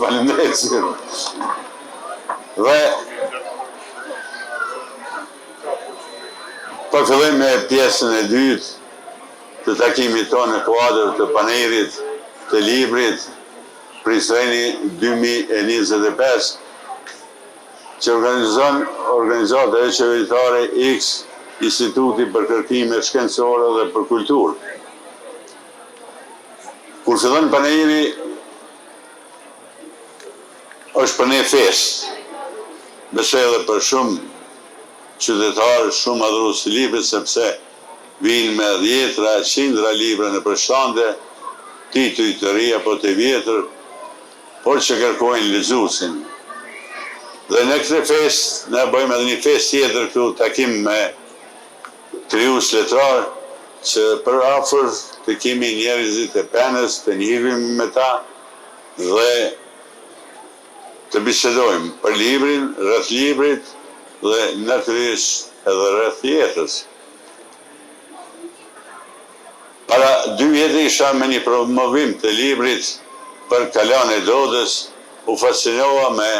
Faleminderit. Dhe po fillojmë me pjesën e dytë të takimit tonë në kuadër të panelit të librit Prizreni 2025 që organizon organizata e qeveritare X, Instituti për Kërkime Shkencore dhe për Kulturë. Kur fillon paneli, është për ne festë, besoj edhe për shumë qytetarë, shumë adhurues të librit, sepse vinë me dhjetra, qindra libra në përshande, tituj të ri apo të vjetër, por që kërkojnë lexuesin. Dhe në këtë festë, ne bëjmë edhe një festë tjetër këtu, takim me krijues letrar, që për afër të kemi njerëzit e penës, të njihim me ta dhe të bisedojmë për librin, rreth librit dhe natyrisht edhe rreth jetës. Para 2 vjetë isha me një promovim të librit për Kalan e Dodës, u fascinova me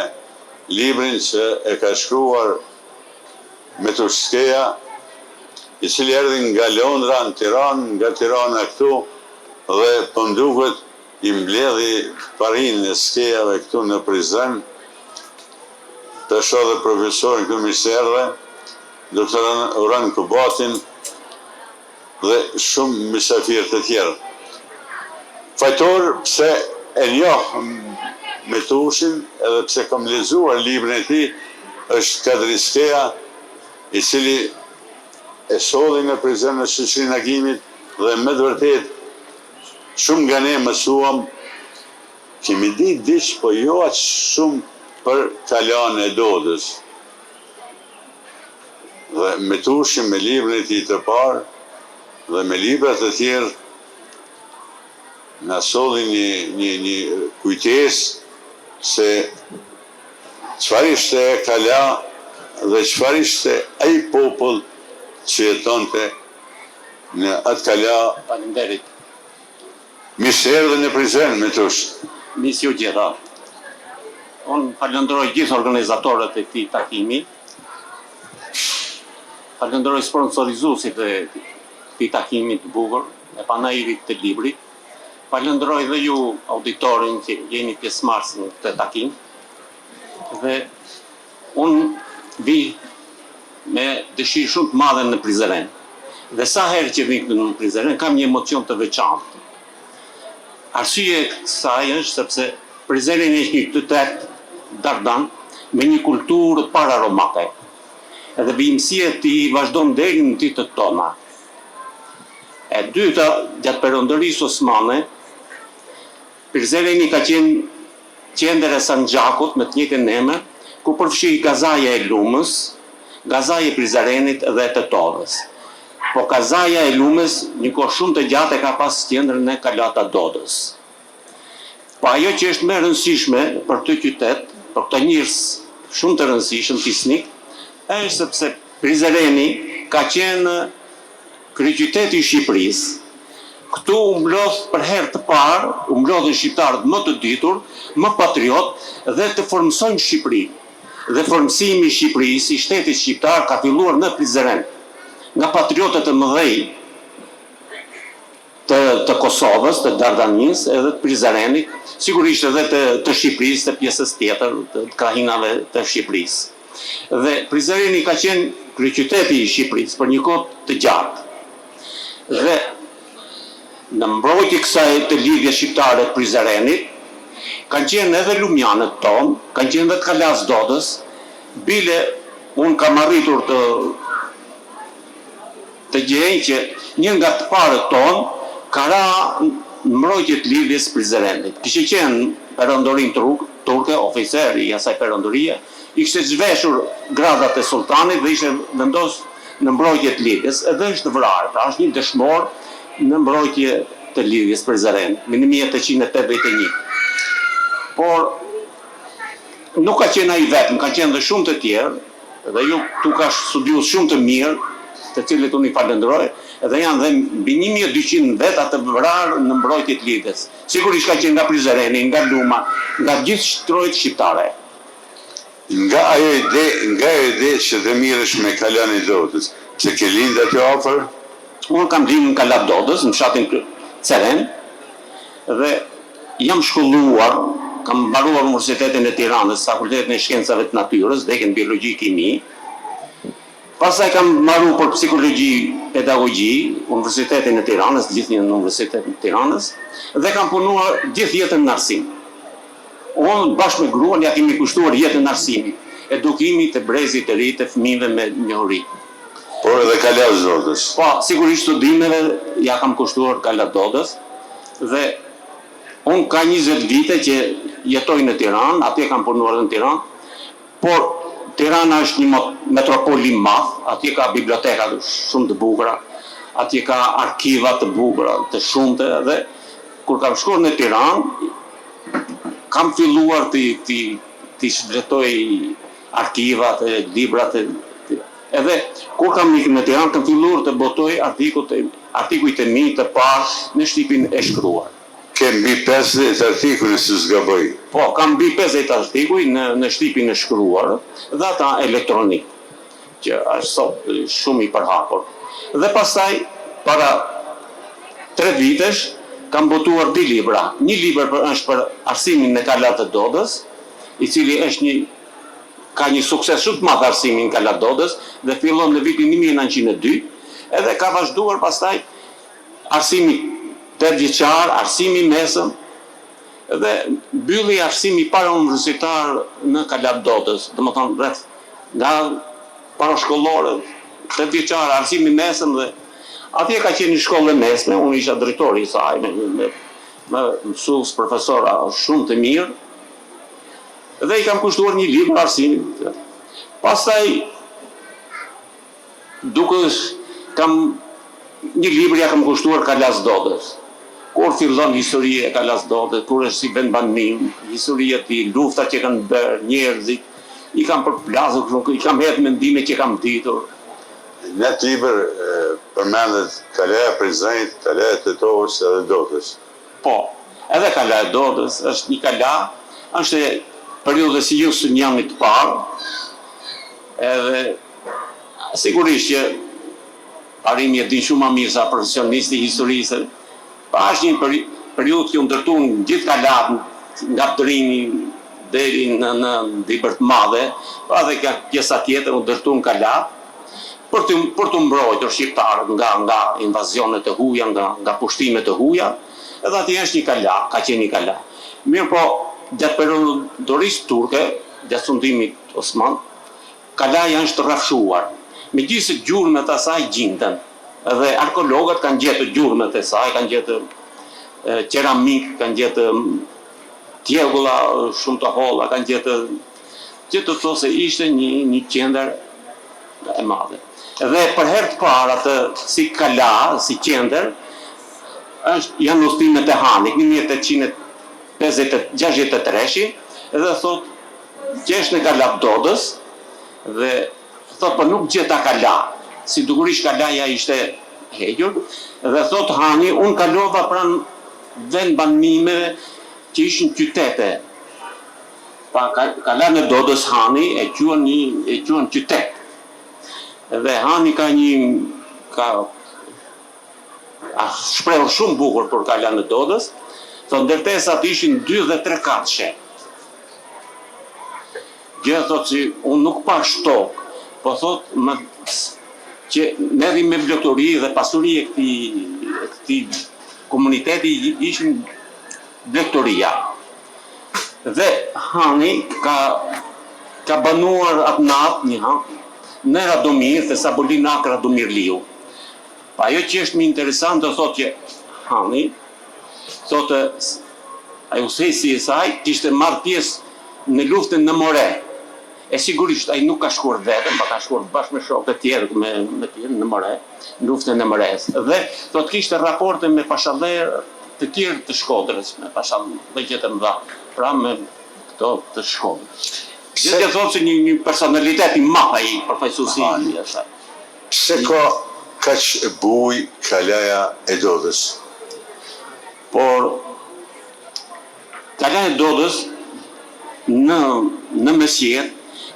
librin që e ka shkruar Meturskeja, i cili erdhi nga Londra në Tiranë, nga Tirana këtu, dhe po m'duket i mbledhi parinë e skejave këtu në Prizren, të shoh dhe profesorin këtu Miserve, doktor Orhan Kubatin dhe shumë mysafirë të tjerë. Fajtor pse e njoh Metushin, edhe pse kam lexuar librin e tij, është Kadri Skeja, i cili e solli në Prizren në shoqërinë Agimit dhe me të vërtetë shumë nga ne mësuam, kemi ditë diç, po jo aq shumë për Kalan e Dodës. Dhe Metushi me librin e tij të parë dhe me libra të tjerë na solli një kujtesë se çfarë ishte Kala dhe çfarë ishte ai popull që jetonte në atë Kala. Faleminderit. Mirë se erdhe në Prizren, Metush. Mirë ju gjitha. Unë falenderoj gjithë organizatorët e këtij takimi. Falenderoj sponsorizuesit e këtij takimi të bukur, e panairit të librit. Falenderoj dhe ju auditorin që jeni pjesëmarrës në këtë takim. Dhe unë vi me dëshirë shumë të madhe në Prizren. Dhe sa herë që vi në Prizren, kam një emocion të veçantë. Arsye kësaj është sepse Prizreni është një qytet dardan me një kulturë pararomake. Edhe vimësiet i vazhdon deri në ditët tona. E dyta, gjatë perandorisë osmane, Prizreni ka qenë qendër e Sanxhakut me të njëjtën emër, ku përfshi gazaja e Lumës, gazaja e Prizrenit dhe të Todhës. Po gazaja e Lumës një kohë shumë të gjatë e ka pas qendrën e Kalata Dodës. Po ajo që është më e rëndësishme për këtë qytet, për këtë njerëz shumë të rëndësishëm fisnik, është sepse Prizreni ka qenë kryeqyteti i Shqipërisë. Këtu u mblodh për herë të parë, u mblodhin shqiptarët më të ditur, më patriot dhe të formsojnë Shqipërinë. Dhe formësimi i Shqipërisë, i shtetit shqiptar ka filluar në Prizren, nga patriotët e mëdhej të Kosovës, të Dardanisë edhe të Prizrenit, sigurisht edhe të Shqipërisë, të pjesës tjetër, të krahinave të Shqipërisë. Dhe Prizreni ka qenë kryeqyteti i Shqipërisë për një kohë të gjatë. Dhe në mbrojtje kësaj të lidhjes shqiptare të Prizrenit, kanë qenë edhe lumjanët tonë, kanë qenë edhe të Kalas Dodës, bile unë kam arritur të gjej që një nga të parët tonë ka ra në mbrojtje të lidhjes Prizrenit. Kishte qenë perandorin turke, oficer i asaj perandorie, i kishte zhveshur gradat e sultanit dhe ishte vendos në mbrojtje të lidhjes, edhe është vrarë, pra është një dëshmor në mbrojtje të lidhjes Prizrenit, në 1881. Por nuk ka qenë ai vetëm, ka qenë dhe shumë të tjerë, dhe ju tu ka studiuar shumë të mirë, të cilët unë i falenderoj, dhe janë dhe mbi 1200 veta të vrarë në mbrojtje të lidhjes. Sigurisht ka qenë nga Prizreni, nga Luma, nga gjithë shtrojt shqiptare. Nga ajo ide që të mirësh me Kalan e Dodës, që ke lindë aty afër? Unë kam linë në Kalan Dodës, në fshatin Ceren, dhe jam shkolluar, kam mbaruar Universitetin e Tiranës, Fakultetin e Shkencave të Natyrës, dekën biologji kimi. Pastaj kam marru për psikologji, pedagogji, Universitetin e Tiranës, gjithë në Universitetin e Tiranës, dhe kam punuar gjithë jetën në arsim. Unë bashkë me gruan ja kemi kushtuar jetën në arsimit, edukimit të brezit të ri të fëmijëve me njohuri. Por edhe Kalan Dodës. Po, sigurisht studimeve ja kam kushtuar Kalan Dodës, dhe unë ka 20 vite që jetoj në Tiranë, atje kam punuar në Tiranë, por Tirana është një metropoli madh, atje ka biblioteka shumë të bukura, atje ka arkiva të bukura, të shumta, dhe kur kam shkuar në Tiranë, kam filluar të shndretoj arkivat, librat, edhe kur kam ikë në Tiranë, kam filluar të botoj artikujt e mi të parë në Shqipin e shkruar. Ke mbi 50 artikuj nëse s'gaboj. Po, kam mbi 50 artikuj në Shqipin e shkruar dhe ata elektronik, që është sot shumë i përhapur. Dhe pastaj, para 3 vitesh, kam botuar 2 libra. Një libër është për arsimin në Kalan të Dodës, i cili është ka një sukses shumë të madh arsimin në Kalan të Dodës, dhe fillon në vitin 1902, edhe ka vazhduar pastaj arsimi 8 vjeçar, arsimi mesëm, dhe mbylli arsimi para universitar në Kalan të Dodës, domethënë rreth nga parashkollore, 8 vjeçar, arsimi mesëm, dhe atje ka qenë një shkollë mesme, unë isha drejtori i saj, me mësues profesora shumë të mirë, dhe i kam kushtuar një libër arsimit. Pastaj, kam një libër ja kam kushtuar Kalan Dodës. Kur fillon historia e Kalan Dodës, kur është si vendbanim, historia e luftat që kanë bërë njerëzit, i kam përplasur, i kam hedhur mendime që kam ditur. Në atë libër përmendet Kalaja e Prizrenit, Kalaja e Tetovës edhe Dodës. Po, edhe Kalaja e Dodës është një kala, është periudhë si Justinianit të parë, edhe sigurisht që Arimi e din shumë më mirë sa profesionisti i historisë, pa është një periudhë që u ndërtuan gjithë kalat nga Drini deri në Libër të Madhe, pa dhe ka pjesa tjetër u ndërtuan kalat për të mbrojtur shqiptarët nga invazionet e huaja, nga pushtimet e huaja, edhe atje është një kala, ka qenë një kala. Mirë po, gjatë periodorisë turke, gjatë sundimit Osman, kalaja është rrafshuar. Megjithëse gjurmët e saj gjindën, edhe arkeologët kanë gjetur gjurmët e saj, kanë gjetur keramik, kanë gjetur tjegulla shumë të holla, kanë gjetur që të thotë se ishte një qendër e madhe. Dhe për herë të parë atë si kala, si qendër, janë ustimet e Hanit, 1863, edhe thotë që është në Kalan Dodës, dhe thotë për nuk gjeta kala, si dukurisht kalaja ishte hequr, dhe thotë Hani, unë kalova pranë vend banimeve që ishin qytete. Pa Kalan e Dodës Hani e quhen qytet. Dhe Hani ka shprehur shumë bukur për Kalan e Dodës, thotë ndërtesat ishin 2 dhe 3 katëshe. Gjë thotë që unë nuk pa shtokë, po thotë që merri me vloturi dhe pasuri e këtij komuniteti ishin vlektoria. Dhe Hani ka banuar atë natë një në Radomir, dhe Sabolin Ak Radomir Liu. Pa ajo që është më interesante, thotë që Hani, thotë ajo sesi e saj kishte marrë pjesë në luftën në More. E sigurisht ai nuk ka shkuar vetëm, pa ka shkuar bashkë me shokët e tjerë në More, në luftën e Mores. Dhe thotë kishte raporte me pashallerë të tjerë të Shkodrës, me pashallerë të mëdha, pra me këto të Shkodrës. Gjithë thotë se një personalitet i madh ai profesuesi i asaj. Pse kaq e buj kalaja e Dodës. Por kalaja e Dodës në mesjet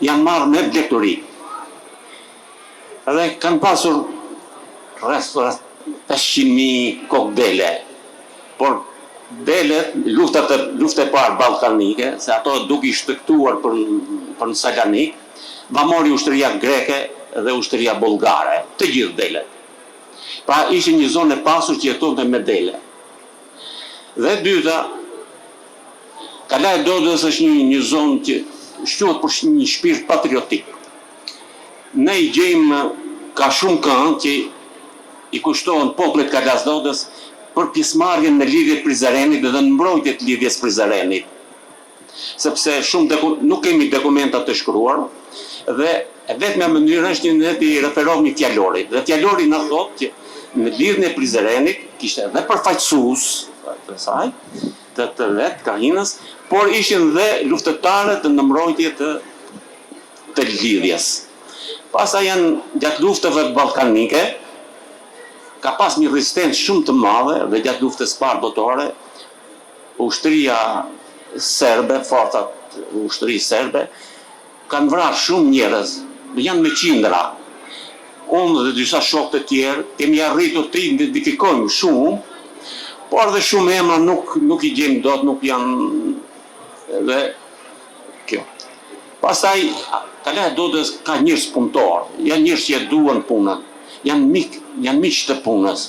janë marrë me blegtori. Edhe kanë pasur rreth 500.000 kokë dele. Por delet, lufta e parë ballkanike, se ato duke i shpektuar për në Saganik, va mori ushtëria greke dhe ushtëria bullgare, të gjithë delet. Pra ishin një zonë e pasur që jetonte me dele. Dhe dyta, kalaja e Dodës është një zonë që shquhet për një shpirt patriotik. Ne i gjejmë ka shumë kënd që i kushtohen popullit Kalas Dodës për pjesëmarrjen në lidhjet Prizrenit dhe në mbrojtjet lidhjes Prizrenit. Sepse nuk kemi dokumenta të shkruar dhe vetëm mënyra është ne të referohemi fjalorit. Dhe fjallori na thotë që në lidhjen e Prizrenit kishte edhe përfaqësues të saj, të vet Kahinës, por ishin dhe luftëtarë në mbrojtje të lidhjes. Pastaj janë gjatë luftave ballkanike ka pas një rezistencë shumë të madhe dhe gjatë luftës parë botërore ushtria serbe, forcat ushtërisë serbe kanë vrarë shumë njerëz, janë me qindra. Unë dhe disa shokë të tjerë kemi arritur të identifikojmë shumë, por dhe shumë emra nuk i gjejmë dot, nuk janë dhe kjo. Pastaj kalaja e Dodës ka njerëz punëtor, janë njerëz që duan punën, janë miq të punës.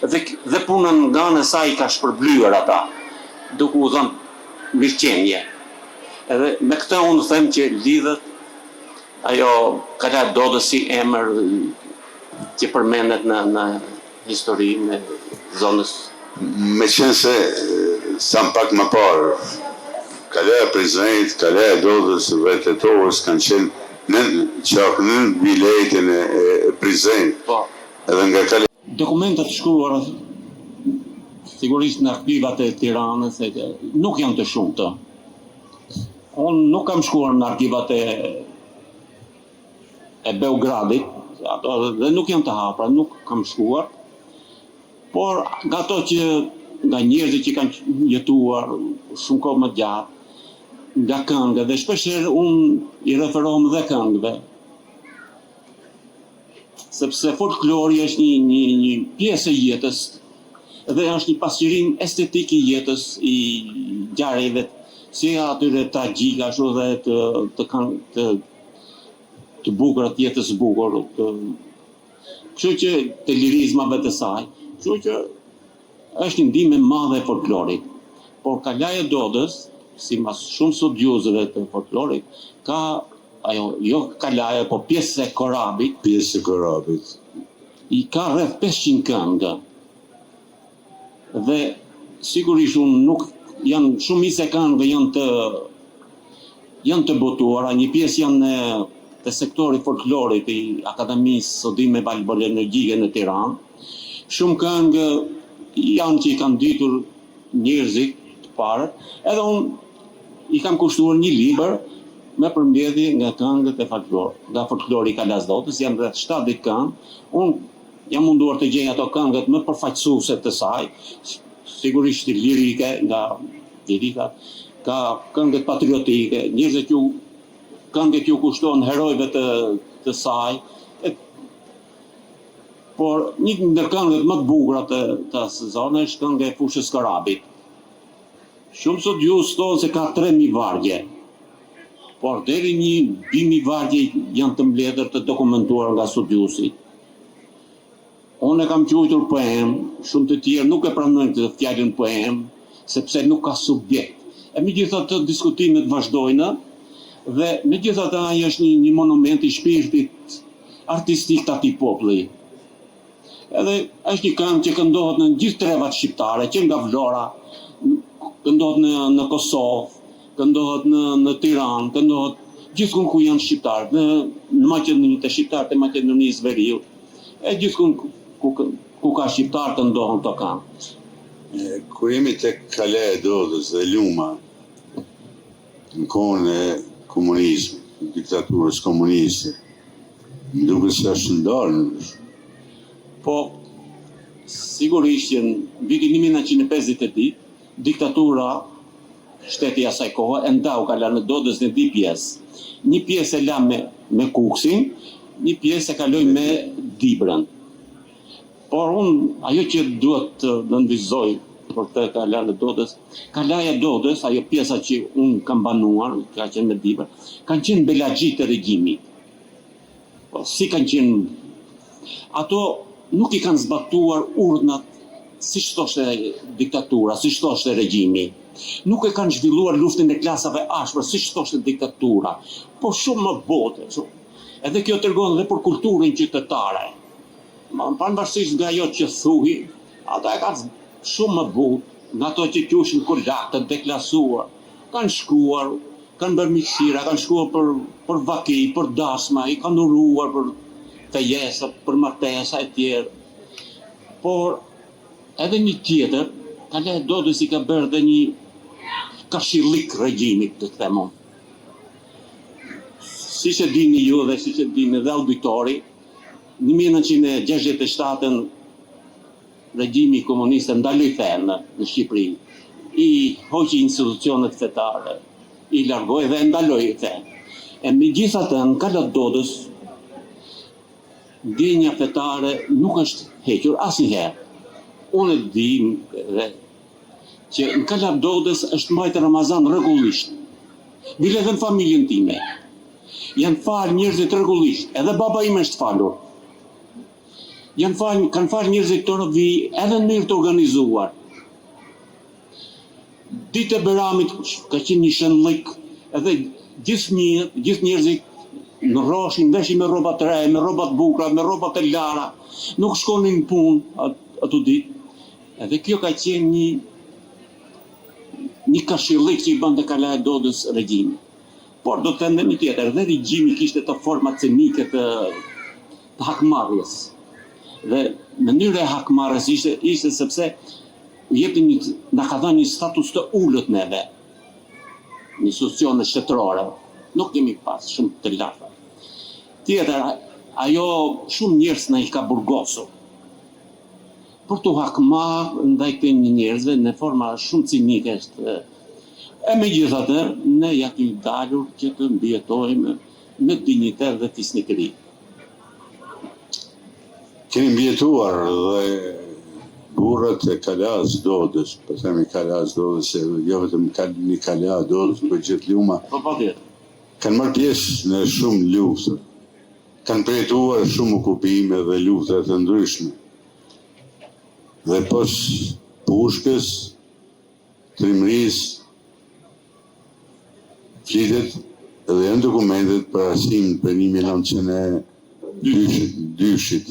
Dhe punën nga ana e saj ka shpërblyer ata, duke u dhënë mirëqenie. Edhe me këtë unë them që lidhet ajo kalaja e Dodës si emër që përmendet në historinë e zonës. Me qenë se sa pak më parë, kalaja e Prizrenit, kalaja e Dodës dhe Tetovës kanë qenë në biletin e Prizrenit. Edhe nga kalaja. Dokumentat shkruara sigurisht në arkivat e Tiranës nuk janë të shumta. Unë nuk kam shkuar në arkivat e Beogradit, dhe nuk janë të hapura, nuk kam shkuar. Por nga ato nga njerëzit që kanë jetuar shumë kohë më gjatë, nga këngë, dhe shpeshherë unë i referohem dhe këngëve. Sepse folklori është një pjesë e jetës dhe është një pasqyrim estetik i jetës, i ngjarjeve, si atyre tragjike ashtu dhe të bukura, të jetës bukur, kështu që të lirizmave të saj. Kështu që është një ndihmë e madhe e folklorit. Por kalaja e Dodës, si mas shumë studiozëve të folklorit, ka ajo, jo kalaja, po pjesë e korabit. Pjesë e korabit. I ka rreth 500 këngë. Dhe sigurisht unë nuk janë shumica e këngëve janë të botuara, një pjesë janë të sektori folklorit i Akademisë Sodime Balbolenologjike në Tiranë. Shumë këngë janë që i kanë ditur njerëzit të parë, edhe unë i kam kushtuar një libër me përmbledhje nga këngët e folklori i Kalas Dodës, janë rreth 70 këngë. Unë jam munduar të gjej ato këngët më përfaqësuese të saj, sigurisht lirike, ka këngët patriotike, njerëzit që këngët që kushtohen herojve të saj. Por një ndër këngët më të bukura të asaj zone është kënga e Fushës Korabit. Shumë studiues thonë se ka 3000 vargje. Por deri 2000 vargje janë të mbledhur të dokumentuar nga studiuesit. Unë e kam quajtur poem, shumë të tjerë nuk e pranojnë këtë fjalën poem, sepse nuk ka subjekt. E megjithatë diskutimet vazhdojnë dhe megjithatë ai është një monument i shpirtit artistik të atij populli. Edhe është një këngë që këndohet në gjithë trevat shqiptare, që nga Vlora, këndohet në Kosovë, këndohet në Tiranë, këndohet gjithkund ku janë shqiptarë, në Maqedoni, të shqiptarët e Maqedonisë Veriut, e gjithkund ku ka shqiptarë këndohen këto këngë. Kur jemi tek kalaja e Dodës dhe Luma, në kohën e komunizmit, diktaturës komuniste, duke se është ndarë, Po, sigurisht që në vitin 1952, diktatura shteti asaj kohë e ndau ka lënë Dodës në dy pjesë. Një pjesë e la me Kuksin, një pjesë e kaloi me Dibrën. Por ajo që duhet të nënvizoj për të Kalaja Dodës, Kalaja Dodës, ajo pjesa që unë kam banuar, ka qenë me Dibrën, kanë qenë belagjit të regjimit. Po, si kanë qenë, ato nuk i kanë zbatuar urdhnat siç thoshte diktatura, siç thoshte regjimi. Nuk e kanë zhvilluar luftën e klasave ashpër, siç thoshte diktatura, po shumë më bote. Edhe kjo tregon edhe për kulturën qytetare. Pavarësisht nga ajo që thuhi, ata e kanë shumë më butë, nga ato që qushin kulak të deklasuar. Kanë shkuar, kanë bërë miqësira, kanë shkuar për vaki, për dasma, i kanë uruar për fejesa, për martesa e tjerë. Por edhe një tjetër, Kalaja Dodës i ka bërë dhe një kashillik regjimit, të themon. Si që dini ju dhe si që dini dhe auditori, në 1967 regjimi komunist ndaloi fen në Shqipëri, i hoqi institucionet fetare, i largoi dhe ndaloi fen. E megjithatë në Kalaja Dodës ndjenja fetare nuk është hequr asnjëherë. Unë di që në Kalaja Dodës është mbajtur Ramazan rregullisht. Bile edhe në familjen time. Janë falë njerëzit rregullisht, edhe baba im është falur. Kanë falë njerëzit këto vi edhe në mënyrë të organizuar. Ditë e Beramit ka qenë një shënllik, edhe gjithë njerëzit në rroshin, veshin me rroba të reja, me rroba të bukura, me rroba të lara, nuk shkonin në punë ato ditë. Edhe kjo ka qenë një kashillik që i bënte Kalaja Dodës regjimi. Por do të them një tjetër, edhe regjimi kishte të format cemike të hakmarrjes. Dhe mënyra e hakmarrjes ishte sepse na ka dhënë një status të ulët neve, në institucione shtetërore. Nuk kemi pas shumë të larta. Tjetër, ajo shumë njerëz na i ka burgosur. Për të hakmarrë ndaj këtyre njerëzve në forma shumë cinike është. E megjithatë, ne ja kemi dalur që të mbijetojmë me dinjitet dhe fisnikëri. Keni mbijetuar dhe burrat e Kalajës Dodës, po themi Kalajës Dodës, jo vetëm një Kalaja Dodës, por gjithë luma. Po patjetër. Kanë marrë pjesë në shumë luftë. Kanë përjetuar shumë okupime dhe lufta të ndryshme. Dhe pos pushkës, trimërisë, flitet edhe janë dokumentet për arsimin për 1902-shit.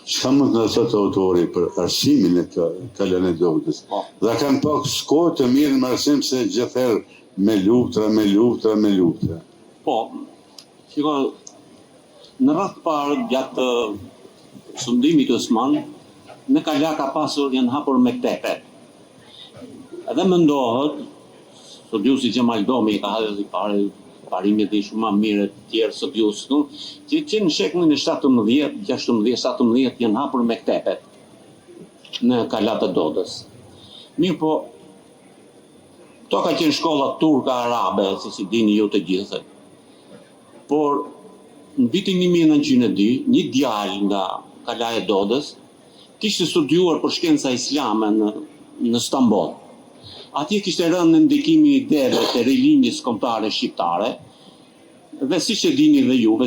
Çka mund të na thotë autori për arsimin e Kalajës Dodës? Dhe kanë pak kohë të mirë në arsim se gjithherë me luftra. Po, shiko, në radhë parë gjatë sundimit osman, në Kalaja ka pasur janë hapur mektepet. Edhe mendohet, studiusi Xhemal Domi ka hadhur i parë parimet e shumë më mirë të tjerë studiusë, që në shekullin e 17, 16, 17 janë hapur mektepet në Kalaja Dodës. Mirë po, to ka qenë shkolla turka arabe, si dini ju të gjithë. Por në vitin 1902, një djalë nga Kalaja Dodës kishte studiuar për shkenca islame në Stamboll. Atje kishte rënë në ndikimin i ideve të rilinjës kombëtare shqiptare, dhe siç e dini dhe juve,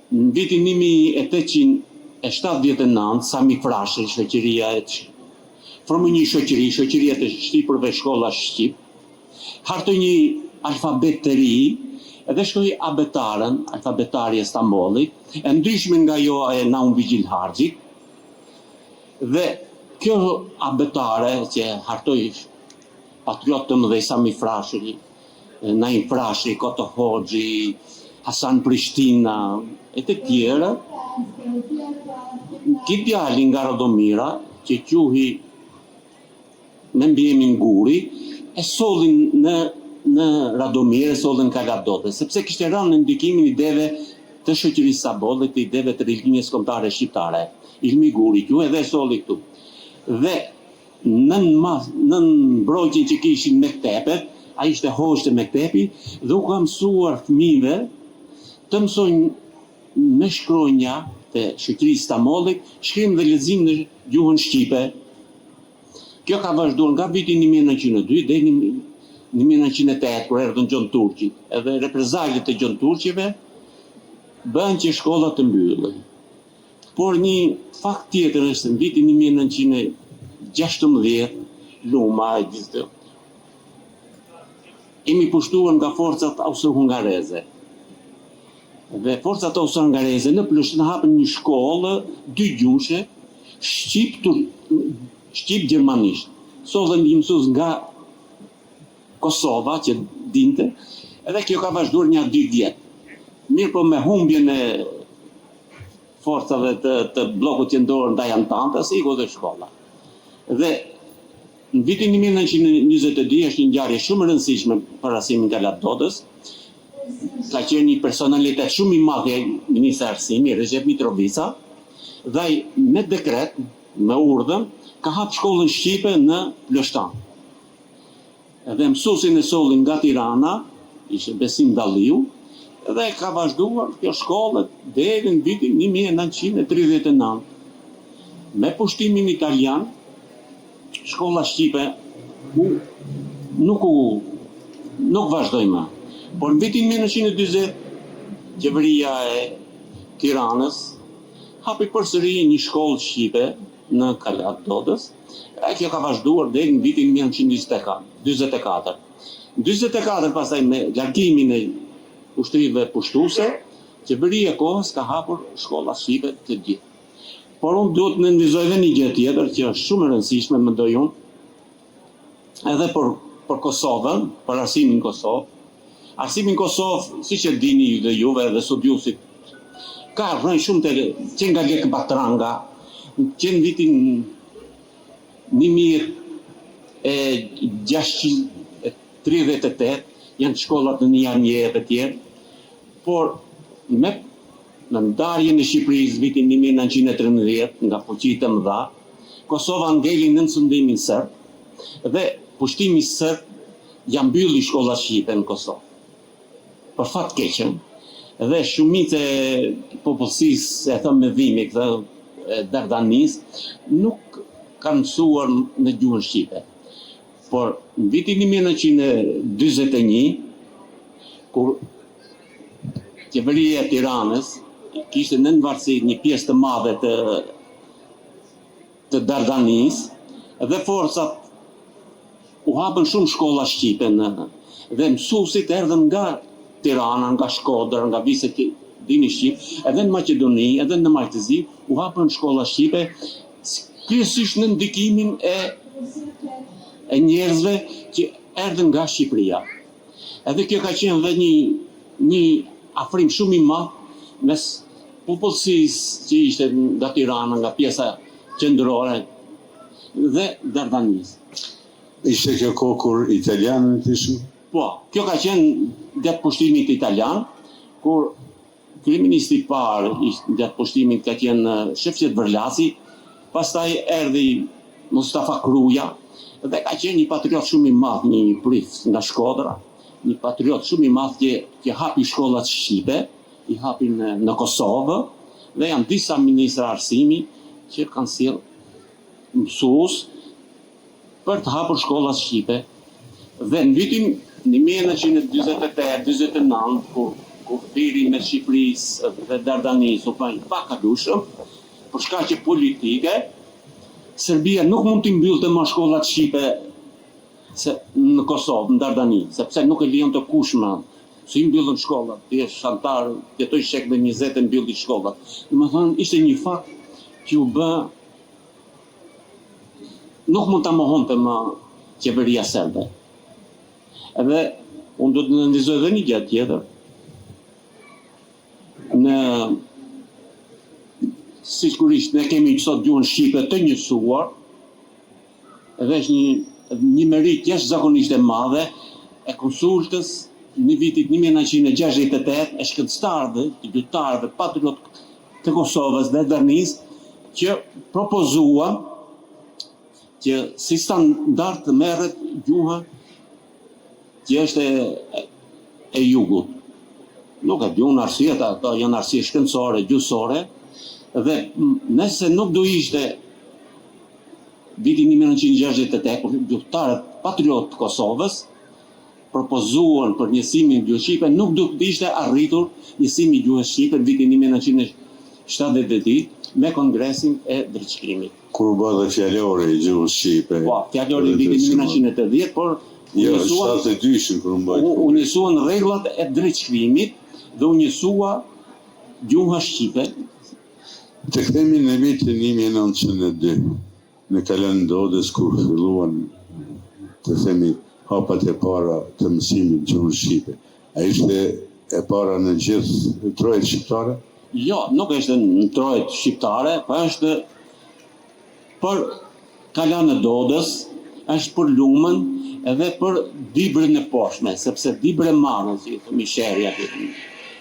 në vitin 1879, Sami Frashi, shoqëria e formoi një shoqëria të shqipërve shkolla Shqip, hartoi një alfabet të ri, edhe shkoi alfabetari e Stambollit, e ndryshme nga ajo e Naum Vigjil Harxhit, dhe kjo abetare që hartoi patriotë të mëdhej Sami Frashi, Naim Frashi, Koto Hoxhi, Hasan Prishtina, e të tjera, ky djali nga Rodomira, që quhi me mbijemin Guri, e sollin në Radomire sollën Kaladote, sepse kishte rënë në ndikimin ideve të shoqërisë së Sabollit, të ideve të rilinjës kombëtare shqiptare. Ilmi Guri këtu edhe solli këtu. Dhe nën mbrojtjen që kishin mektepet, ai ishte hoxh të mektepi dhe u ka mësuar fëmijëve të mësojnë me shkronja të shoqërisë së Sabollit, shkrim dhe lexim në gjuhën shqipe. Kjo ka vazhduar nga viti 1902 deri në 1908 kur erdhën Gjon Turqi. Edhe reprezalet e Gjon Turqive bën që shkollat të mbyllen. Por një fakt tjetër është në vitin 1916 Luma e gjithë jemi pushtuar nga forcat austro-hungareze. Dhe forcat austro-hungareze në Plushtin hapën një shkollë dy gjuhëshe, shqip-gjermanisht. Sollën një mësues nga Kosova që dinte, edhe kjo ka vazhduar një 2 vjet. Mirë po me humbjen e forcave të bllokut qendror ndaj Antantes, iku dhe shkolla. Dhe në vitin 1922 është një ngjarje shumë e rëndësishme për arsimin Kaladotës. Ka qenë një personalitet shumë i madh i ministri arsimi, Recep Mitrovica, dhe ai me dekret, me urdhën, ka hap shkollën shqipe në Ploshtan. Edhe mësuesin e sollin nga Tirana, ishte Besim Dalliu, dhe ka vazhduar kjo shkollë deri në vitin 1939. Me pushtimin italian, shkolla shqipe nuk vazhdoi më. Por në vitin 1940, qeveria e Tiranës hapi përsëri një shkollë shqipe në Kaladotës. Kjo ka vazhduar deri në vitin 1944. Në 1944 pastaj me largimin e ushtrive pushtuese, qeveria e kohës ka hapur shkolla shqipe të gjithë. Por unë duhet në nënvizoj edhe një gjë tjetër që është shumë e rëndësishme, mendoj unë, edhe për Kosovën, për arsimin Kosovë. Arsimin Kosovë, siç e dini dhe juve dhe studiuesit, ka rënë shumë që nga Lek Batranga, që në vitin 1638 janë shkollat në Janje e tjerë, por në ndarjen e Shqipërisë vitin 1913 nga fuqitë e mëdha, Kosova ngeli nën sundimin serb dhe pushtimi serb ja mbylli shkollat shqipe në Kosovë. Për fat keqen, dhe shumica e popullsisë, e them me dhimbje këtë Dardanis, nuk kanë mësuar në gjuhën shqipe. Por në vitin 1941, kur qeveria e Tiranës kishte nën varësi një pjesë të madhe të Dardanis, dhe forcat u hapën shumë shkolla shqipe dhe mësuesit erdhën nga Tirana, nga Shkodër, nga viset që dini shqip, edhe në Maqedoni, edhe në Maltezi, u hapën shkolla shqipe, kryesisht në ndikimin e njerëzve që erdhën nga Shqipëria. Edhe kjo ka qenë dhe një afrim shumë i madh mes popullsisë që ishte nga Tirana, nga pjesa qendrore dhe Dardanis. Ishte kjo kohë kur italianët ishin? Po, kjo ka qenë gjatë pushtimit italian, kur kryeministri i parë gjatë pushtimit ka qenë Shefqet Vërlasi, pastaj erdhi Mustafa Kruja, dhe ka qenë një patriot shumë i madh, një prit nga Shkodra, një patriot shumë i madh që hapi shkollat shqipe, i hapin në Kosovë, dhe janë disa ministra arsimi që kanë sjell mësues për të hapur shkollat shqipe. Dhe në vitin 1948-49, kur thiri me Shqipërisë dhe Dardanis u bën pakadushëm, për shkaqe politike, Serbia nuk mund të mbyllte më shkollat shqipe në Kosovë, në Dardani, sepse nuk e lijon të kush më. Si mbyllën shkollat, ti je shantar, jetoj shek dhe 20 e mbylli shkollat. Domethënë ishte një fakt që u bë nuk mund ta mohonte më qeveria serbe. Edhe unë do të nënvizoj edhe një gjë tjetër. Sigurisht ne kemi sot gjuhën shqipe të njësuar, edhe është një merit jashtëzakonisht e madhe, e konsultës në vitit 1968 e shkencëtarëve, të gjyqtarëve patriot të Kosovës dhe Dernis që propozua që si standard të merret gjuha që është e jugut. Nuk e diun arsyet, ato janë arsye shkencore, gjuhësore, dhe nëse nuk do ishte vitin 1968, kur gjyqtarët patriot të Kosovës propozuan për njësimin gjuhës shqipe, nuk do të ishte arritur njësimi gjuhës shqipe në vitin 1970 me Kongresin e Drejtshkrimit. Kur u bë dhe fjalori i gjuhës shqipe. Po, fjalori në vitin 1980, por jo, 72-shin kur u bë. U njësuan rregullat e drejtshkrimit dhe u njësua gjuha shqipe. Të kthehemi në vitin 1902, në Kalan Dodës, kur filluan të themi hapat e para të mësimit gjuhës shqipe. A ishte e para në gjithë trojet shqiptare? Jo, nuk është në trojet shqiptare, po është për Kalan e Dodës, është për Lumën edhe për Dibrën e Poshtme, sepse Dibrë e Madhe, si themi Sherja,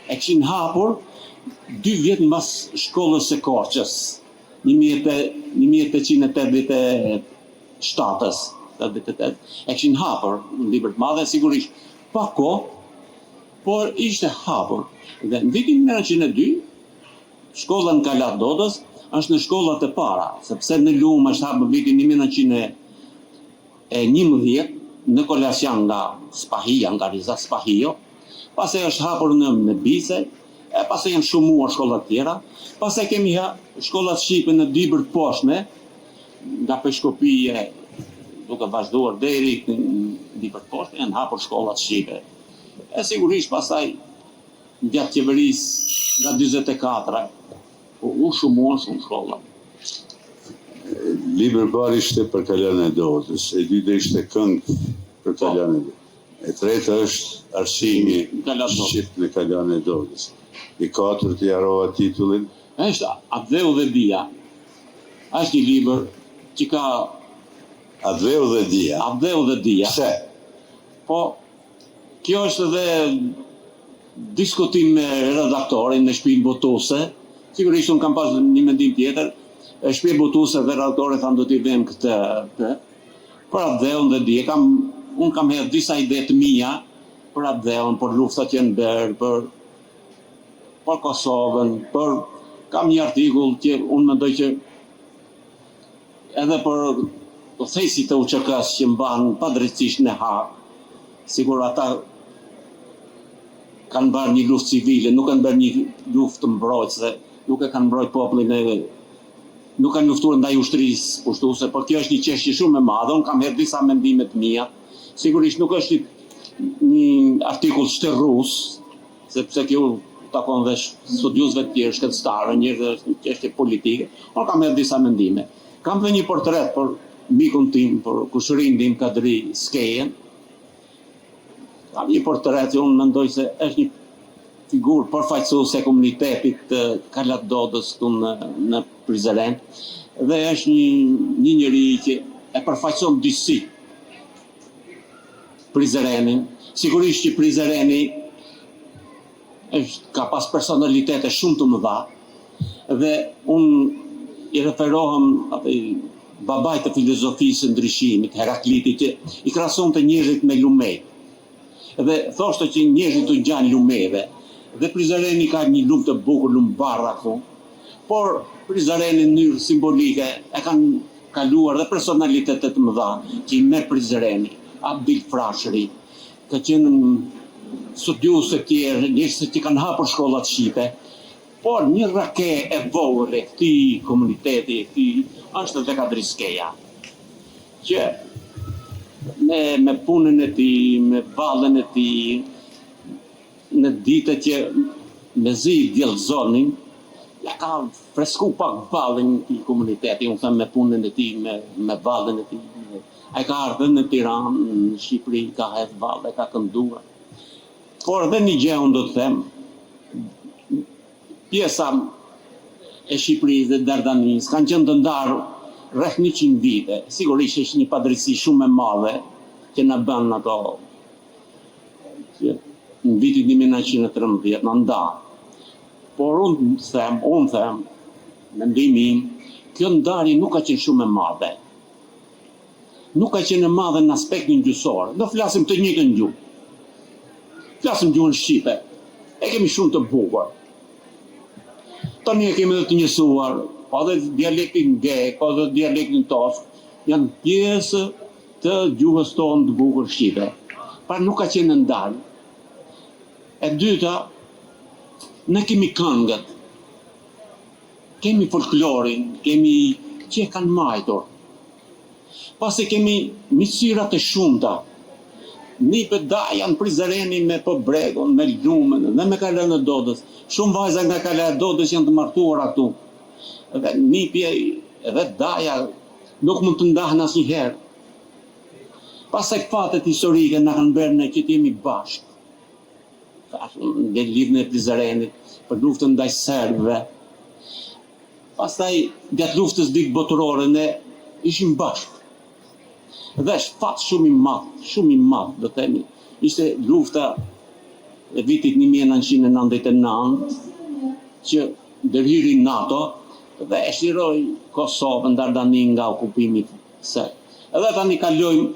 e kishin hapur 2 vjet mbas shkollës së Korçës, 1887, e kishin hapur në Dibrë të Madhe, sigurisht pa kohë, por ishte hapur. Dhe në vitin 1902, shkolla në Kalan Dodës është në shkollat e para, sepse në Lumë është hapur vitin 1911, në Kolasjan nga Spahia, nga Rizat Spahio, pastaj është hapur në Bice, e pastaj janë shumuar shkollat tjera, pastaj kemi shkollat shqipe në Dibrë të Poshtme, nga Peshkopije duke vazhduar deri në Dibrë të Poshtme, janë hapur shkollat shqipe. E sigurisht pastaj gjatë qeverisë nga 44 u shumuan shumë shkolla. Libri parë ishte për Kalan e Dodës, e dyta ishte këngë për Kalan e Dodës. E treta është arsimi shqip në Kalan e Dodës. I katërt i harrova titullin. Është Adheu dhe Dia. Është një libër që ka Adheu dhe Dia. Adheu dhe Dia. Pse? Po, kjo është edhe diskutim me redaktorin në shtëpinë botuese. Sigurisht unë kam pas një mendim tjetër. Shtëpia botuese dhe redaktori thanë do t'i vëmë këtë për Adheun dhe Dia. Unë kam hedhë disa ide të mia për Adheun, për luftat që janë bërë, për Kosovën, kam një artikull që unë mendoj që edhe për thesit e UÇK-s që mban padrejtisht në Hag, sigur ata kanë bërë një luftë civile, nuk kanë bërë një luftë të mbrojtëse, nuk e kanë mbrojt popullin nuk kanë luftuar ndaj ushtrisë pushtuese, por kjo është një çështje shumë e madhe, unë kam hedhë disa mendime të mia. Sigurisht nuk është një artikull shterrues, sepse kjo takon dhe studiusëve të tjerë, shkencëtarë, njerëz është një çështje politike. Unë kam hedhë disa mendime. Kam dhe një portret për mikun tim, për kushërin tim Kadri Skejen. Kam një portret që unë mendoj se është një figurë përfaqësuese e komunitetit të Kalan Dodës këtu në Prizren, dhe është një njeri që e përfaqëson disi Prizrenin. Sigurisht që Prizreni ka pas personalitete shumë të mëdha, dhe unë i referohem babait të filozofisë së ndryshimit, Herakliti, që i krahasonte njerëzit me lumej. Dhe thoshte që njerëzit u ngjan lumeve. Dhe Prizreni ka një lumë të bukur, lumë barra këtu, por Prizreni në mënyrë simbolike e kanë kaluar dhe personalitetet të mëdha që i merr Prizreni, Abdil Frashëri, ka qenë studiues të tjerë, njerëz që kanë hapur shkollat shqipe, por një rake e vogël e këtij komuniteti, është edhe Kadri Skeja, që me punën e tij, me vallën e tij, në ditët që me zi djellëzonin, ja ka fresku pak vallën i komuniteti, unë them me punën e tij, me vallën e tij. Ai ka ardhur në Tiranë, në Shqipëri, ka hedhë vallë, ka kënduar. Por edhe një gjë unë do të them, pjesa e Shqipërisë dhe Dardanisë kanë qenë të ndarë rreth 100 vite. Sigurisht është një padrejtësi shumë e madhe që na bën ato që në vitin 1913 në nda. Por unë them, mendimi im, kjo ndarje nuk ka qenë shumë e madhe. Nuk ka qenë e madhe në aspektin gjysor. Do flasim të njëjtën gjuhë. Flasim gjuhën shqipe. E kemi shumë të bukur. Tani e kemi edhe të njësuar, pa dhe dialektin gek, pa dhe dialektin tosk, janë pjesë të gjuhës tonë të bukur shqipe. Pra nuk ka qenë ndarje. E dyta, ne kemi këngët, kemi folklorin, kemi që e kanë majtur. Pasi kemi miqësirat e shumta. Nipet da janë Prizreni me Pobregun, me Lumën dhe me Kalën e Dodës. Shumë vajza nga Kala e Dodës janë të martuar këtu. Dhe nipje edhe daja nuk mund të ndahen asnjëherë. Pastaj fatet historike na kanë bërë ne që të jemi bashkë. Në lidhjen e Prizrenit për luftën ndaj serbëve. Pastaj gjatë luftës dikë botërore ne ishim bashkë. Dhe është fat shumë i madh, do themi. Ishte lufta e vitit 1999 që ndërhyri NATO dhe e shiroi Kosovën, Dardanin nga okupimi serb. Edhe tani kalojmë,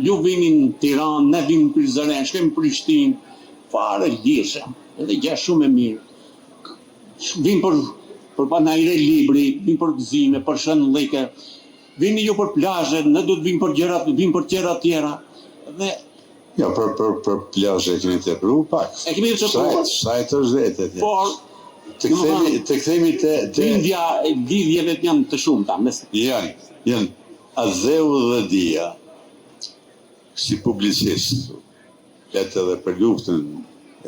ju vini në Tiranë, ne vim në Prizren, shkojmë në Prishtinë, fare lirshë, edhe gjë shumë e mirë. Vim për panajre libri, vim për gëzime, për shëndllike, vini ju për plazhe, ne do të vim për gjëra, vim për gjëra tjera. Dhe jo, për plazhe kemi tepru pak. E kemi tepruar. Sajt është vetë. Por të kthehemi te bindja e lidhjeve janë të shumta. Janë Azeu dhe Dia si publicist. Letë edhe për luftën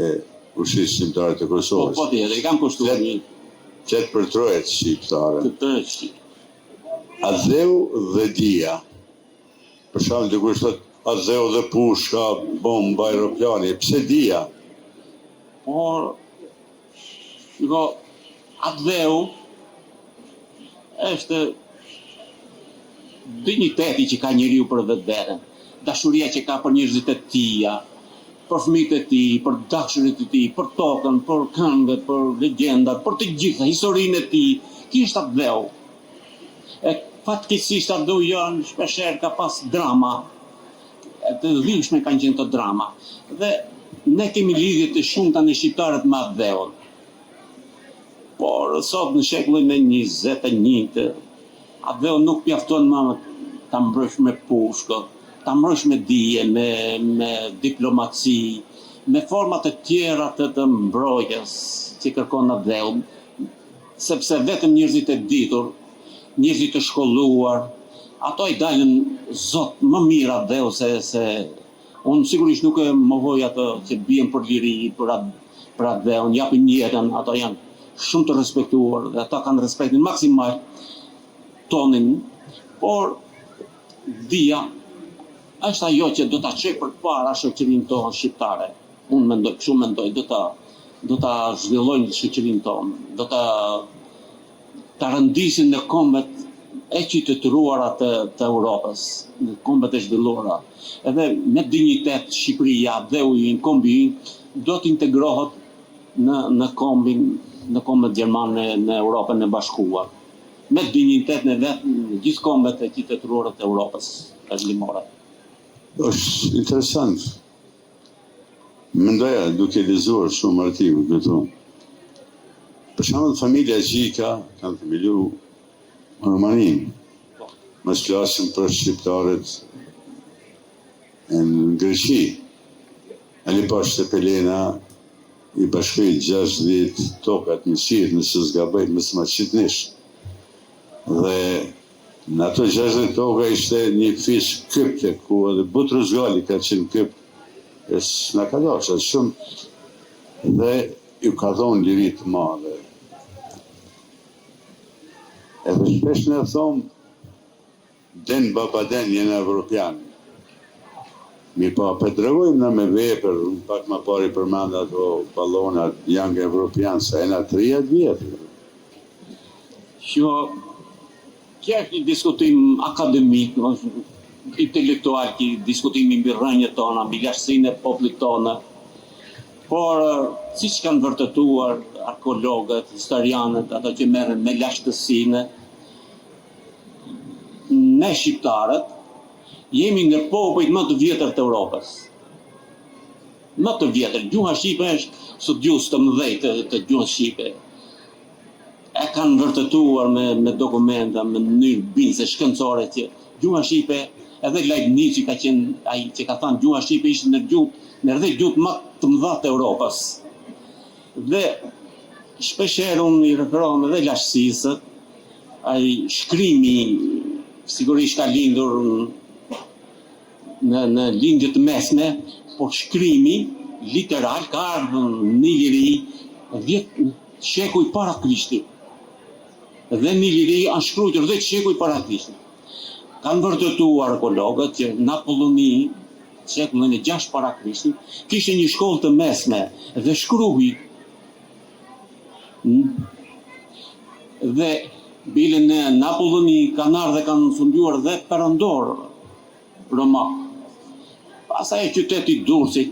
e Ushtrisë Shqiptare të Kosovës. Po tjetër, i kam kushtuar një. Qetë për trojet shqiptare. Të Azeu dhe Dia. Për shkak dikush thotë Azeu dhe pushka, bomba, aeroplani. Pse Dia? Por Azeu është digniteti që ka njeriu për vetveten, dashuria që ka për njerëzit e tija, për fëmijët e tij, për dashurit e tij, për tokën, për këngët, për legjendat, për të gjitha historinë e tij. Kishte Azeu. E fatkeqësisht Azeu janë shpeshherë ka pas drama. Të dhimbshme kanë qenë të drama. Dhe ne kemi lidhje të shumta në shqiptarët me Azeun. Por sot në shekullin e 21, Azeu nuk mjafton më ta mbrosh me pushkë, ta mbrosh me dije, me diplomaci, me forma të tjera të mbrojtjes që kërkon Azeu, sepse vetëm njerëzit e ditur, njerëzit të shkolluar, ato i dalën zot më mirë Azeu se unë sigurisht nuk e mohoj ato që bien për liri, për Azeun, japin jetën, ato janë shumë të respektuar dhe ata kanë respektin maksimal tonin, por Dia është ajo që do ta çojë përpara shoqërinë tonë shqiptare. Unë mendoj, do ta zhvillojnë shoqërinë tonë, do ta rëndisin në kombet e qytetëruara të Europës, në kombet e zhvilluara. Edhe me dinjitet Shqipëria dhe kombi do të integrohet në kombet gjermane në Europën e Bashkuar. Me dinjitet në vetë në gjithë kombet e qytetëruara të Europës perëndimore. Është interesant. Mendoja duke lexuar shumë artikuj këtu. Për shembull, familja Gjika kanë familju në Romaninë. Mos flasim për shqiptarët në Greqi. Ali Pashte Pelena i bashkëri 60 tokat në Shqipëri, nëse s'gaboj, mësë ma qitnish. Dhe në ato 60 toka ishte një fish kypte, ku edhe Butrus Gali ka qenë kypt, e s'na ka dosha shumë, dhe ju ka dhonë liri të madhe. Edhe shpesh në thomë, den baba den jenë Evropian. Mirë pa, për dregojmë në me vepër, pak ma pari përmanda ato balonat Young Evropian, sa e na 30 vjetë. Kjo është një diskutim akademik, intelektual që diskutimi mbi rrënjët tona, mbi lashësinë e popullit tonë, por siç kanë vërtetuar arkeologët, historianët, ato që merren me lashtësinë, ne shqiptarët jemi në popujt më të vjetër të Europës. Më të vjetër. Gjuha shqipe është sot gjuhës të mëdhej të gjuhës shqipe. E kanë vërtetuar me dokumenta, me mënyrë bindëse shkencore që gjuha shqipe, edhe Leibnizi ka qenë ai që ka thënë gjuha shqipe ishte në 10 gjuhët më të mëdha të Europës. Dhe shpeshherë unë i referohem edhe lashtësisë, ai shkrimi sigurisht ka lindur në lindje të mesme, por shkrimi literal ka ardhur në Iliri 10 shekuj para Krishtit. Dhe në Iliri është shkruar 10 shekuj para Krishtit. Kanë vërtetuar arkeologët që Napoleoni shekullin e 6 para Krishtit kishte një shkollë të mesme dhe shkruaj. Dhe bile në Napoleoni kanë ardhur dhe kanë funduar dhe perëndor romak. Pastaj qyteti Durrësit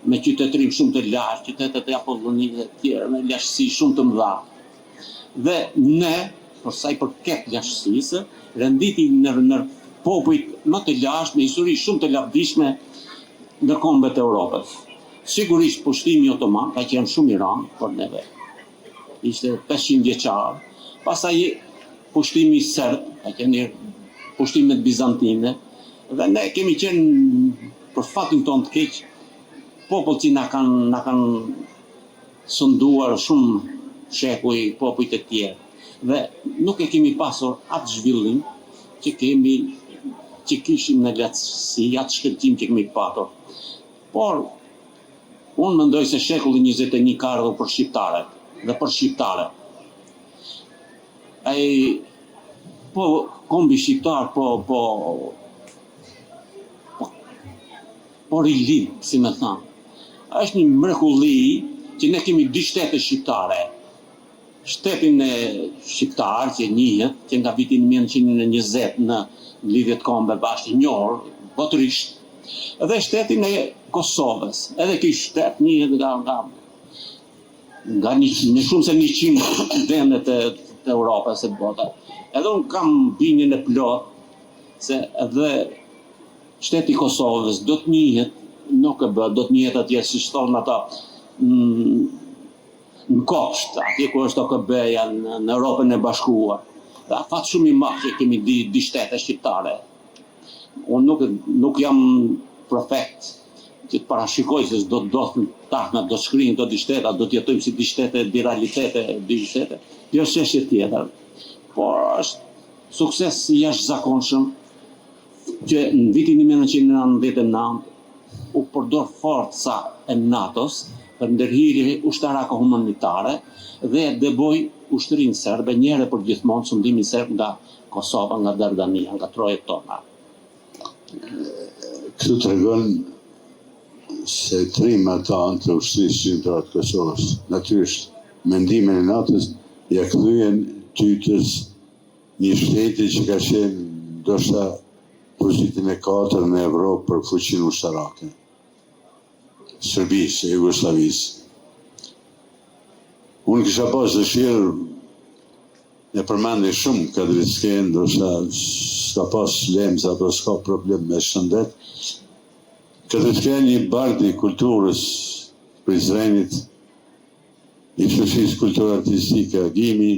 me qytetërim shumë të lashtë, qytetet e Apollonit dhe të tjera me lashtësi shumë të mëdha. Dhe ne, për sa i përket lashtësisë, renditi në popujt më të lashtë me histori shumë të lavdishme në kombet e Europës. Sigurisht pushtimi otoman ka qenë shumë i rëndë për neve. Ishte 500 vjeçar. Pastaj pushtimi serb ka qenë pushtimet bizantine dhe ne kemi qenë për fatin tonë të keq, popull që na kanë sunduar shumë shekuj popujt e tjerë. Dhe nuk e kemi pasur atë zhvillim që kishim në lehtësi, atë shkëlqim që kemi patur. Por, unë mendoj se shekulli 21 ka ardhur për shqiptarët dhe për shqiptarët. Po kombi shqiptar, por i lind, si me thamë. Është një mrekulli që ne kemi 2 shtete shqiptare. Shtetin e shqiptar që njihet, që nga vitin 1920 në lidhjet kombe bashkë i njohur botërisht, dhe shtetin e Kosovës. Edhe ky shtet njihet nga në shumë se 100 vendet të Europës e botës. Edhe unë kam bindjen e plot se edhe shteti i Kosovës do të njihet, nuk e bë, do të njihet atje si thonë ata në kopsht, atje ku është OKB-ja në Europën e Bashkuar. Dhe fat shumë i madh që kemi 2 shtete shqiptare. Unë nuk jam profet që të parashikoj se do të ndodhin takna, do të shkrihen do 2 shteta, do të jetojmë si 2 shtete, 2 realitete, 2 shtete. Jo është çështje tjetër. Por është sukses i jashtëzakonshëm që në vitin 1999 u përdor forca e NATO-s për ndërhyrje ushtarake humanitare dhe deboj ushtërinë serbe njëherë për gjithmonë sundimin serb nga Kosova, nga Dardania, nga trojet tona. Këtu tregon se trima ta të ushtrisë shqiptare të Kosovës, natyrisht mendimin e NATO-s ja kthyen tytës një shteti që ka qenë ndoshta pozitin e 4 në Evropë për fuqinë ushtarake. Serbisë, Jugosllavisë. Unë kisha pas dëshirë, e përmendi shumë Kadricke, ndoshta s'ka pas lemza apo s'ka problem me shëndet. Kadricke një bardi i kulturës Prizrenit, i shoqërisë kulturë artistike Agimi,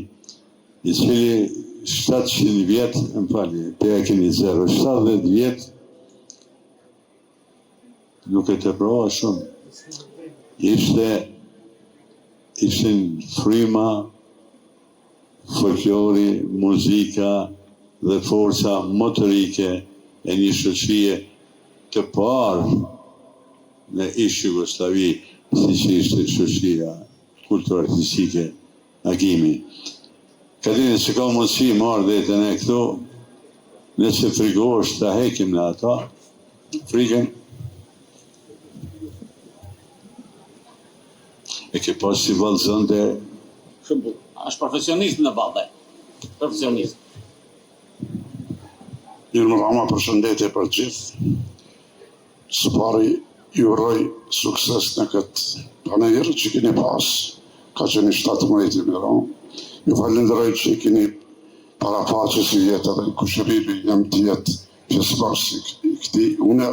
i cili 700 vjetë, më fali, përja keni 70 vjetë, nuk e të prova shumë. Ishin fryma, folklori, muzika dhe forca motorike e një shoqërie të parë në ish Jugosllavi, si që ishte shoqëria kulturë artistike Agimi. Ka dini që ka mundësi marrë dhe të ne këto, nëse frigosh të hekim në ata, frikën, e ke pas si vallëzën dhe... Është profesionist në vallë, profesionist. Mirëmbrëma, përshëndetje për gjithë. Së pari ju uroj sukses në këtë panel që keni pas, ka qenë 17 i miron. Ju falenderoj që keni parafaqe si jetë edhe kushëribi jam të jetë pjesëmarrës i këtij. Une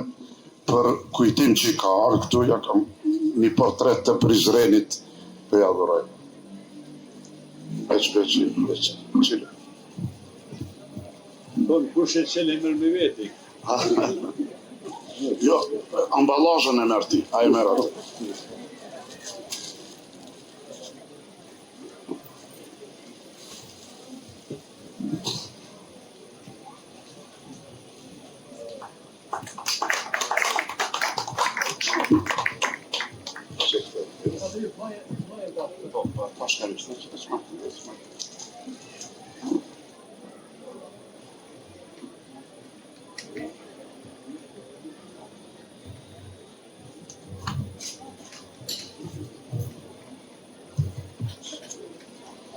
për kujtim që i ka arë këtu, ja kam një portret të Prizrenit për ja dhuroj. Qile. Kush e qele mërë me veti? Jo, ambalazhën e merë ti, a e merë ato.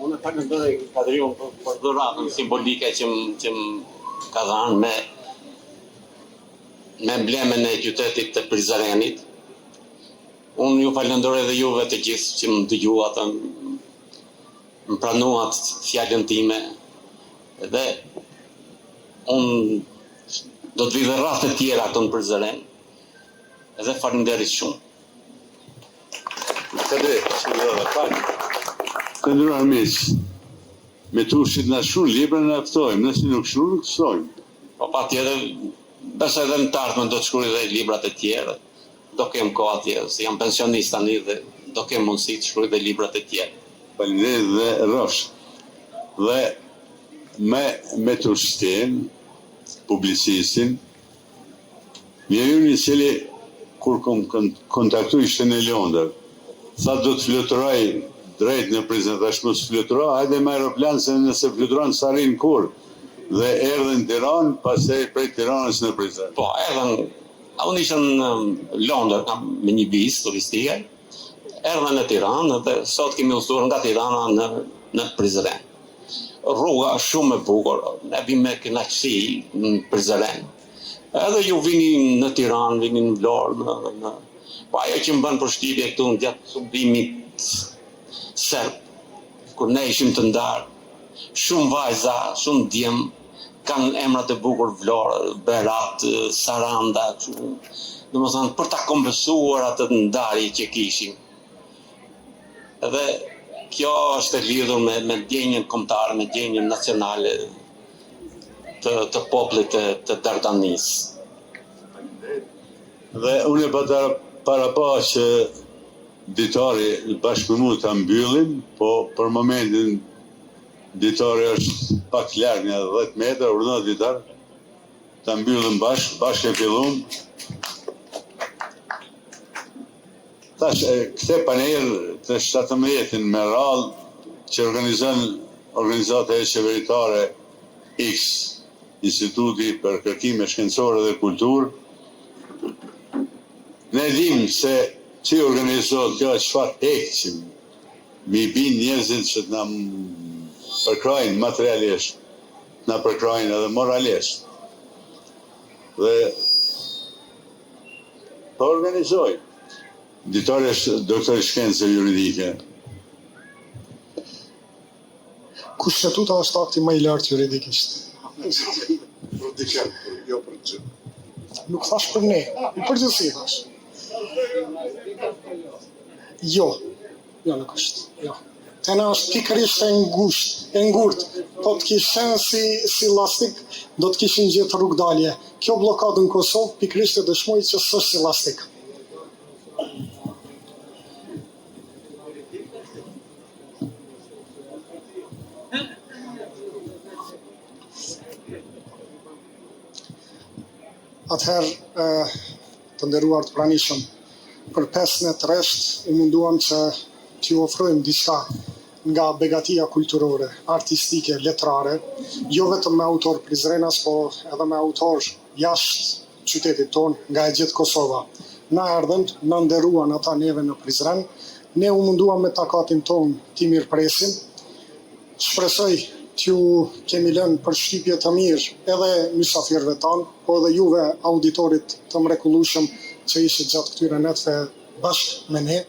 Unë falenderoj Kadriun për dhuratën simbolike që më ka dhënë me emblemen e qytetit të Prizrenit. Unë ju falenderoj edhe juve të gjithë që më dëgjuat, më pranuat fjalën time. Dhe unë do të vi dhe rreth të tjera këtu në Prizren. Edhe falenderit shumë. Këndruar miq, me tushit na shumë libra na ftojmë, nëse nuk shumë nuk ftojmë. Po patjetër, besoj edhe në të ardhmen do të shkruaj edhe librat e tjerë. Do kem kohë atje, se jam pensionist tani dhe do kem mundësi të shkruaj edhe librat e tjerë. Faleminderit dhe rrofsh. Dhe me tushtin, publicistin, njeriu i cili kur kontaktu ishte në Londër, tha do të fluturoj drejt në Prizren, thash mos fluturo, hajde me aeroplan se nëse fluturon s'arrin kur. Dhe erdhën në Tiranë, pastaj prej Tiranës në Prizren. Po, erdhën, unë isha në Londër me një vizë turistike, erdhën në Tiranë dhe sot kemi udhëtuar nga Tirana në Prizren. Rruga shumë e bukur, ne vim me kënaqësi në Prizren. Edhe ju vini në Tiranë, vini në Vlorë, po ajo që më bën përshtypje këtu në gjatë subimit serb, kur ne ishim të ndarë, shumë vajza, shumë djem, kanë emrat e bukur Vlorë, Berat, Saranda, domethënë për ta kompensuar atë ndarje që kishim. Edhe kjo është e lidhur me ndjenjen kombëtare, me ndjenjen nacionale të popullit të Dardanisë. Dhe unë e para pa që ditari bashkë me mu të mbyllim, po për momentin ditari është pak larg, një 10 metra, urdhëna ditar, të mbyllim bashkë e fillum. Tash, këte panel të 17-in me radhë që organizata e qeveritare X, Instituti për Kërkime Shkencore dhe Kulturë, ne dim se që organizohet kjo çfarë heqim, mi bin njerëzit që të na përkrajnë materialisht, na përkrajnë edhe moralisht. Dhe po organizoj. Ditari është doktor i shkencave juridike. Kushtetuta është akti më i lartë juridikisht. Për dikën, jo për gjithë. Nuk thash për ne, i përgjithësi thash. Jo nuk është, jo. Tena është pikërisht e ngurtë, po të kishen si lastik, do të kishin gjetë rrugdalje. Kjo blokadë në Kosovë pikërisht e dëshmoj që s'është si lastik. Atëherë, të nderuar të pranishëm, për 5 net rresht, u munduam që t'ju ofrojmë diçka nga begatia kulturore, artistike, letrare, jo vetëm me autor prizrenas, po edhe me autor jashtë qytetit tonë, nga e gjithë Kosova. Na erdhën, na nderuan ata neve në Prizren, ne u munduam me takatin tonë t'i mirëpresim. Shpresoj t'ju kemi lënë për shtypje të mirë edhe mysafirëve tanë, po edhe juve auditorit të mrekullueshëm që ishit gjatë këtyre netëve bashkë me ne.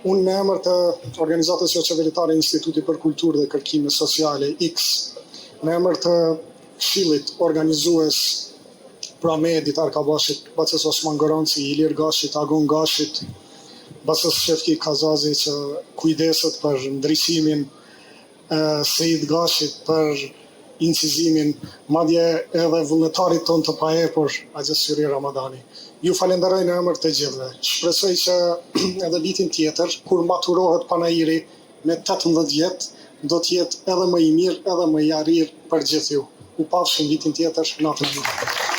Unë në emër të organizatës jo qeveritare Instituti për Kulturë dhe Kërkime Sociale X, në emër të Këshillit organizues pra me Ditar Kabashit, Bacës Osman Goranci, Ilir Gashit, Agon Gashit, Bacës Shefki Kazazi që kujdeset për ndrisimin, Sejid Gashit për incizimin, madje edhe vullnetarit ton të paepur, Agjes Syri Ramadani. Ju falenderoj në emër të gjithëve. Shpresoj që edhe vitin tjetër, kur maturohet Panajiri me 18 vjet, do të jetë edhe më i mirë, edhe më i arrir për gjithë ju. U pafshim vitin tjetër, natën e mirë.